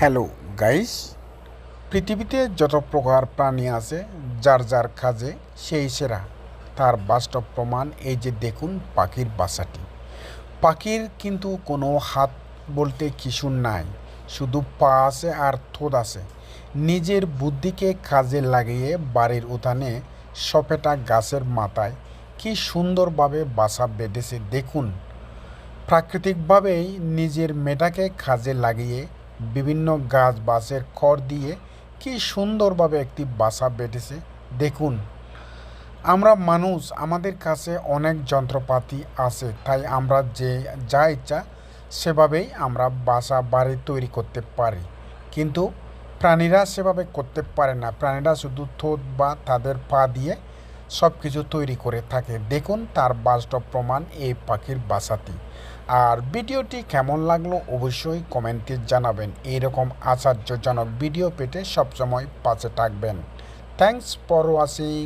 Hello guys, পৃথিবীতে যত প্রকার প্রাণী আছে যার যার কাজে সেই সেরা। তার বাস্তব প্রমাণ এই যে দেখুন পাখির বাসাটি। পাখির কিন্তু কোনো হাত বলতে কিছু নাই, শুধু পা আছে আর ঠোঁট আছে। নিজের বুদ্ধিকে কাজে লাগিয়ে বাড়ির উঠানে সপেটা গাছের মাথায় কি সুন্দরভাবে বাসা বেঁধেছে দেখুন। প্রাকৃতিকভাবেই নিজের মেধাকে কাজে লাগিয়ে বিভিন্ন গাছ বাসের খড় দিয়ে কি সুন্দরভাবে একটি বাসা বেঁধেছে দেখুন। আমরা মানুষ, আমাদের কাছে অনেক যন্ত্রপাতি আছে, তাই আমরা যা ইচ্ছা সেভাবেই আমরা বাসা বাড়ি তৈরি করতে পারি, কিন্তু প্রাণীরা সেভাবে করতে পারে না। প্রাণীরা শুধু ঠোঁট বা তাদের পা দিয়ে সব কিছু তৈরি করে থাকে। দেখুন তার বাস্তব প্রমাণ এই পাখির বাসাটি। আর ভিডিওটি কেমন লাগলো অবশ্যই কমেন্টে জানাবেন। এইরকম আশ্চর্যজনক ভিডিও পেতে সবসময় পাশে থাকবেন। Thanks for watching.